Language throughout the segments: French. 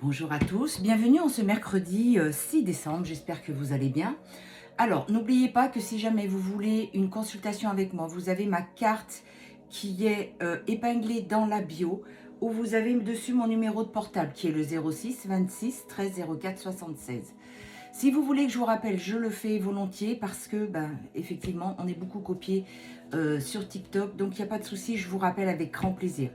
Bonjour à tous, bienvenue en ce mercredi 6 décembre, j'espère que vous allez bien. Alors, n'oubliez pas que si jamais vous voulez une consultation avec moi, vous avez ma carte qui est épinglée dans la bio, où vous avez dessus mon numéro de portable qui est le 06 26 13 04 76. Si vous voulez que je vous rappelle, je le fais volontiers parce que, effectivement, on est beaucoup copié sur TikTok. Donc, il n'y a pas de souci, je vous rappelle avec grand plaisir.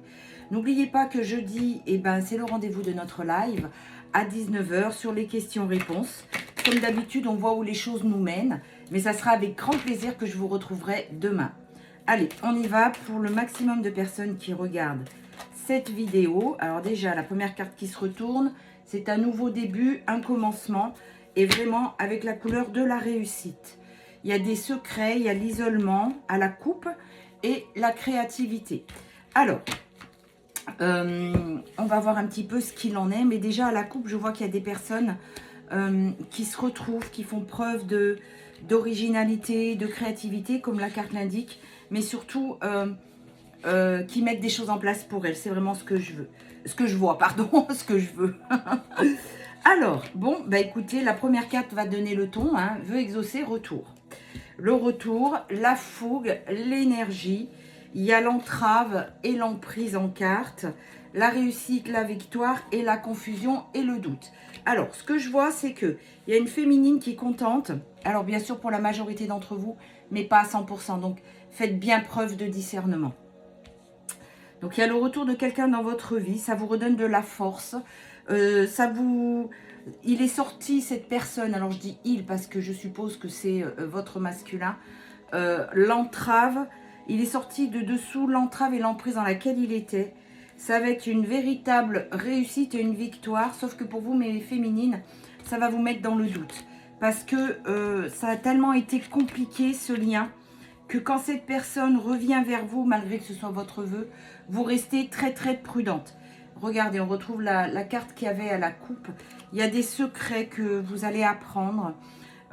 N'oubliez pas que jeudi, c'est le rendez-vous de notre live à 19 h sur les questions-réponses. Comme d'habitude, on voit où les choses nous mènent. Mais ça sera avec grand plaisir que je vous retrouverai demain. Allez, on y va pour le maximum de personnes qui regardent cette vidéo. Alors déjà, la première carte qui se retourne, c'est un nouveau début, un commencement. Et vraiment avec la couleur de la réussite. Il y a des secrets, il y a l'isolement, à la coupe et la créativité. Alors, on va voir un petit peu ce qu'il en est. Mais déjà à la coupe, je vois qu'il y a des personnes qui se retrouvent, qui font preuve d'originalité, de créativité, comme la carte l'indique. Mais surtout, qui mettent des choses en place pour elles. C'est vraiment ce que je veux. Ce que je vois, pardon, ce que je veux. Alors, bon, écoutez, la première carte va donner le ton, veut exaucer, retour. Le retour, la fougue, l'énergie, il y a l'entrave et l'emprise en carte, la réussite, la victoire et la confusion et le doute. Alors, ce que je vois, c'est qu'il y a une féminine qui est contente. Alors, bien sûr, pour la majorité d'entre vous, mais pas à 100%. Donc, faites bien preuve de discernement. Donc, il y a le retour de quelqu'un dans votre vie. Ça vous redonne de la force. Il est sorti, cette personne, alors je dis il parce que je suppose que c'est votre masculin, l'entrave, il est sorti de dessous l'entrave et l'emprise dans laquelle il était. Ça va être une véritable réussite et une victoire, sauf que pour vous, mes féminines, ça va vous mettre dans le doute. Parce que ça a tellement été compliqué, ce lien, que quand cette personne revient vers vous, malgré que ce soit votre vœu, vous restez très très prudente. Regardez, on retrouve la carte qu'il y avait à la coupe. Il y a des secrets que vous allez apprendre.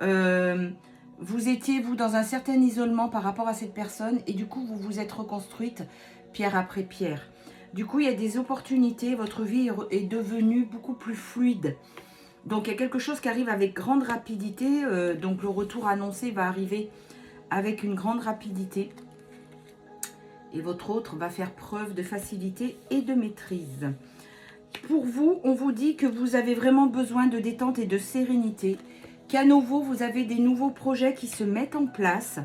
Vous étiez, vous, dans un certain isolement par rapport à cette personne. Et du coup, vous vous êtes reconstruite pierre après pierre. Du coup, il y a des opportunités. Votre vie est devenue beaucoup plus fluide. Donc, il y a quelque chose qui arrive avec grande rapidité. Donc, le retour annoncé va arriver avec une grande rapidité. Et votre autre va faire preuve de facilité et de maîtrise. Pour vous, on vous dit que vous avez vraiment besoin de détente et de sérénité. Qu'à nouveau, vous avez des nouveaux projets qui se mettent en place.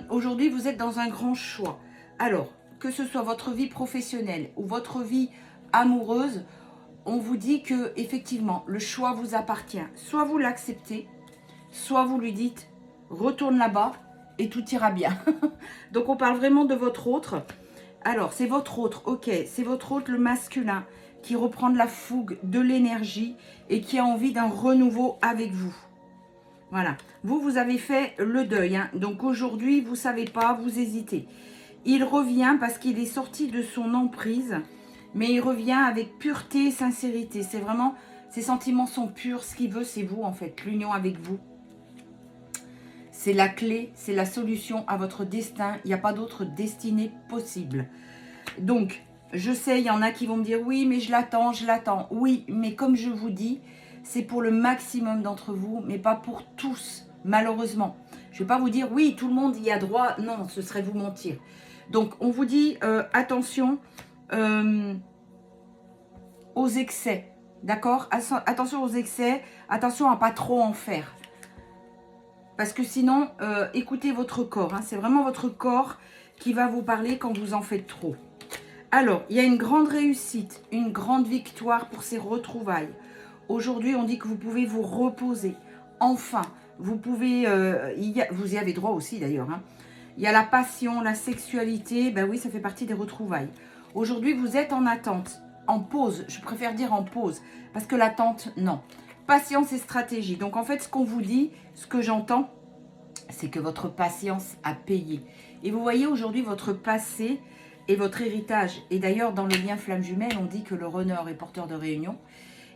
Aujourd'hui, vous êtes dans un grand choix. Alors, que ce soit votre vie professionnelle ou votre vie amoureuse, on vous dit que effectivement, le choix vous appartient. Soit vous l'acceptez, soit vous lui dites « retourne là-bas » et tout ira bien. Donc, on parle vraiment de votre autre. Alors, c'est votre autre, ok, c'est votre autre, le masculin, qui reprend de la fougue, de l'énergie et qui a envie d'un renouveau avec vous. Voilà. Vous avez fait le deuil. Donc, aujourd'hui, vous ne savez pas, vous hésitez. Il revient parce qu'il est sorti de son emprise, mais il revient avec pureté et sincérité. C'est vraiment, ses sentiments sont purs. Ce qu'il veut, c'est vous, en fait, l'union avec vous. C'est la clé, c'est la solution à votre destin. Il n'y a pas d'autre destinée possible. Donc, je sais, il y en a qui vont me dire, oui, mais je l'attends, je l'attends. Oui, mais comme je vous dis, c'est pour le maximum d'entre vous, mais pas pour tous, malheureusement. Je ne vais pas vous dire, oui, tout le monde y a droit. Non, ce serait vous mentir. Donc, on vous dit, attention aux excès, d'accord? Attention aux excès, attention à pas trop en faire. Parce que sinon, écoutez votre corps. C'est vraiment votre corps qui va vous parler quand vous en faites trop. Alors, il y a une grande réussite, une grande victoire pour ces retrouvailles. Aujourd'hui, on dit que vous pouvez vous reposer. Enfin, vous pouvez... vous y avez droit aussi d'ailleurs. Il y a la passion, la sexualité. Ben oui, ça fait partie des retrouvailles. Aujourd'hui, vous êtes en attente, en pause. Je préfère dire en pause. Parce que l'attente, non. Patience et stratégie. Donc en fait, ce qu'on vous dit, ce que j'entends, c'est que votre patience a payé. Et vous voyez aujourd'hui votre passé et votre héritage. Et d'ailleurs, dans le lien flamme jumelle, on dit que le runner est porteur de réunion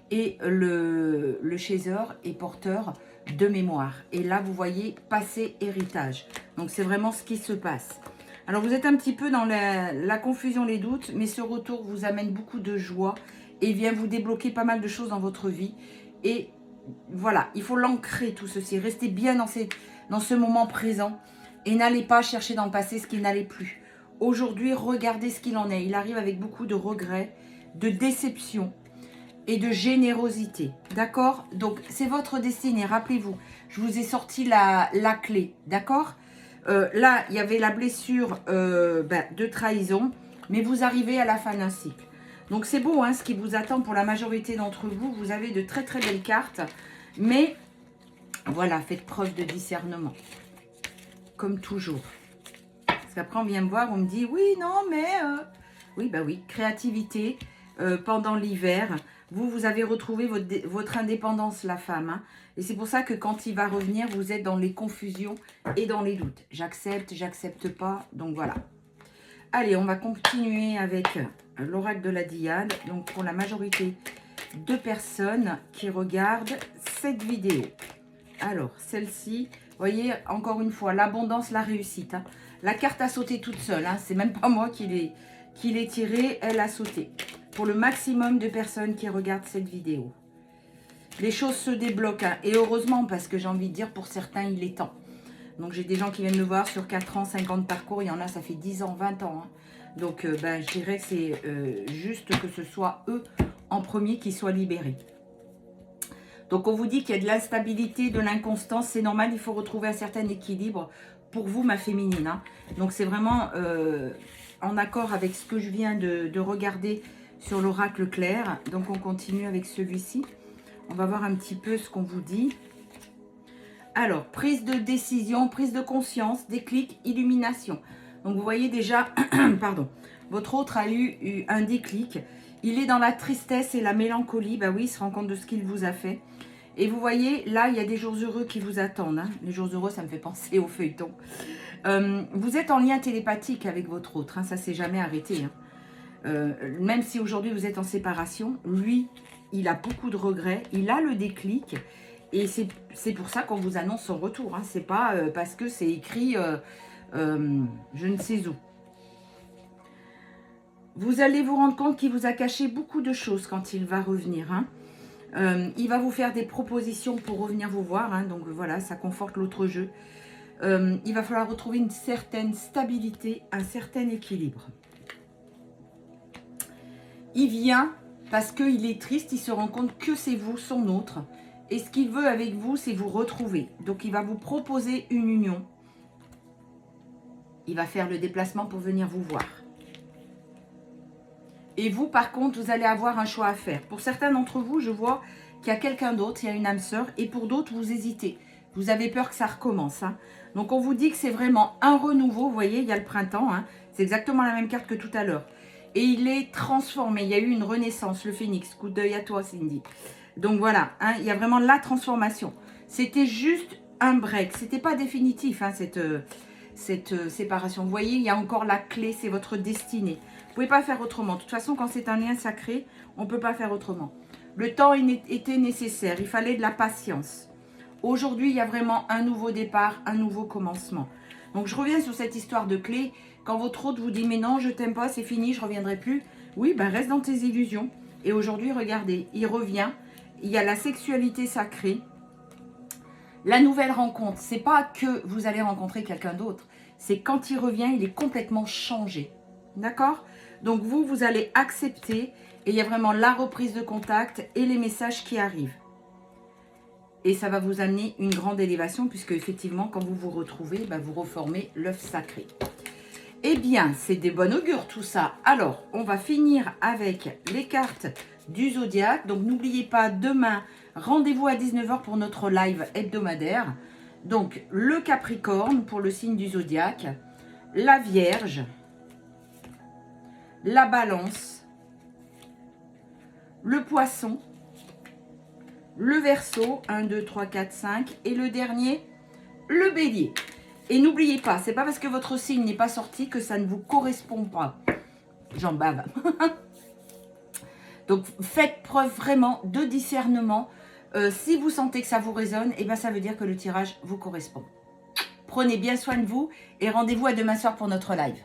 et le chaser est porteur de mémoire. Et là, vous voyez passé, héritage. Donc c'est vraiment ce qui se passe. Alors vous êtes un petit peu dans la confusion, les doutes, mais ce retour vous amène beaucoup de joie et il vient vous débloquer pas mal de choses dans votre vie. Et voilà, il faut l'ancrer tout ceci. Restez bien dans ce moment présent et n'allez pas chercher dans le passé ce qui n'allait plus. Aujourd'hui, regardez ce qu'il en est. Il arrive avec beaucoup de regrets, de déception et de générosité. D'accord? Donc, c'est votre destinée. Rappelez-vous, je vous ai sorti la clé. D'accord? Là, il y avait la blessure de trahison, mais vous arrivez à la fin d'un cycle. Donc, c'est beau hein, ce qui vous attend pour la majorité d'entre vous. Vous avez de très, très belles cartes. Mais, voilà, faites preuve de discernement. Comme toujours. Parce qu'après, on vient me voir, on me dit, oui, non, mais... Oui, bah oui, créativité pendant l'hiver. Vous avez retrouvé votre indépendance, la femme. Hein. Et c'est pour ça que quand il va revenir, vous êtes dans les confusions et dans les doutes. J'accepte, j'accepte pas. Donc, voilà. Allez, on va continuer avec l'oracle de la Diade. Donc, pour la majorité de personnes qui regardent cette vidéo. Alors, celle-ci, vous voyez, encore une fois, l'abondance, la réussite. Hein. La carte a sauté toute seule. Hein. C'est même pas moi qui l'ai tirée, elle a sauté. Pour le maximum de personnes qui regardent cette vidéo. Les choses se débloquent. Hein. Et heureusement, parce que j'ai envie de dire, pour certains, il est temps. Donc, j'ai des gens qui viennent me voir sur 4 ans, 5 ans de parcours. Il y en a, ça fait 10 ans, 20 ans. Hein. Donc, je dirais que c'est juste que ce soit eux en premier qui soient libérés. Donc, on vous dit qu'il y a de l'instabilité, de l'inconstance. C'est normal, il faut retrouver un certain équilibre pour vous, ma féminine. Hein. Donc, c'est vraiment en accord avec ce que je viens de regarder sur l'oracle clair. Donc, on continue avec celui-ci. On va voir un petit peu ce qu'on vous dit. Alors, prise de décision, prise de conscience, déclic, illumination. Donc, vous voyez déjà, pardon, votre autre a eu un déclic. Il est dans la tristesse et la mélancolie. Bah oui, il se rend compte de ce qu'il vous a fait. Et vous voyez, là, il y a des jours heureux qui vous attendent. Hein. Les jours heureux, ça me fait penser au feuilleton. Vous êtes en lien télépathique avec votre autre. Hein. Ça ne s'est jamais arrêté. Hein. Même si aujourd'hui, vous êtes en séparation, lui, il a beaucoup de regrets. Il a le déclic. Et c'est pour ça qu'on vous annonce son retour. Hein. C'est pas parce que c'est écrit je ne sais où. Vous allez vous rendre compte qu'il vous a caché beaucoup de choses quand il va revenir. Hein. Il va vous faire des propositions pour revenir vous voir. Hein. Donc voilà, ça conforte l'autre jeu. Il va falloir retrouver une certaine stabilité, un certain équilibre. Il vient parce qu'il est triste, il se rend compte que c'est vous, son autre. Et ce qu'il veut avec vous, c'est vous retrouver. Donc il va vous proposer une union. Il va faire le déplacement pour venir vous voir. Et vous, par contre, vous allez avoir un choix à faire. Pour certains d'entre vous, je vois qu'il y a quelqu'un d'autre, il y a une âme sœur. Et pour d'autres, vous hésitez. Vous avez peur que ça recommence. Hein. Donc, on vous dit que c'est vraiment un renouveau. Vous voyez, il y a le printemps. Hein. C'est exactement la même carte que tout à l'heure. Et il est transformé. Il y a eu une renaissance, le phénix. Coup d'œil à toi, Cindy. Donc, voilà. Hein, il y a vraiment la transformation. C'était juste un break. Ce n'était pas définitif, hein, cette séparation. Vous voyez, il y a encore la clé. C'est votre destinée. Vous ne pouvez pas faire autrement. De toute façon, quand c'est un lien sacré, on ne peut pas faire autrement. Le temps était nécessaire. Il fallait de la patience. Aujourd'hui, il y a vraiment un nouveau départ, un nouveau commencement. Donc, je reviens sur cette histoire de clé. Quand votre autre vous dit « Mais non, je t'aime pas, c'est fini, je ne reviendrai plus. » Oui, ben reste dans tes illusions. Et aujourd'hui, regardez, il revient. Il y a la sexualité sacrée. La nouvelle rencontre, c'est pas que vous allez rencontrer quelqu'un d'autre. C'est quand il revient, il est complètement changé. D'accord ? Donc vous allez accepter et il y a vraiment la reprise de contact et les messages qui arrivent. Et ça va vous amener une grande élévation puisque effectivement, quand vous vous retrouvez, ben, vous reformez l'œuf sacré. Eh bien, c'est des bonnes augures tout ça. Alors, on va finir avec les cartes du zodiaque. Donc, n'oubliez pas, demain, rendez-vous à 19 h pour notre live hebdomadaire. Donc, le Capricorne pour le signe du zodiaque, la Vierge, la Balance, le Poisson, le Verseau, 1, 2, 3, 4, 5, et le dernier, le Bélier. Et n'oubliez pas, c'est pas parce que votre signe n'est pas sorti que ça ne vous correspond pas. J'en bave. Donc, faites preuve vraiment de discernement. Si vous sentez que ça vous résonne, eh ben, ça veut dire que le tirage vous correspond. Prenez bien soin de vous et rendez-vous à demain soir pour notre live.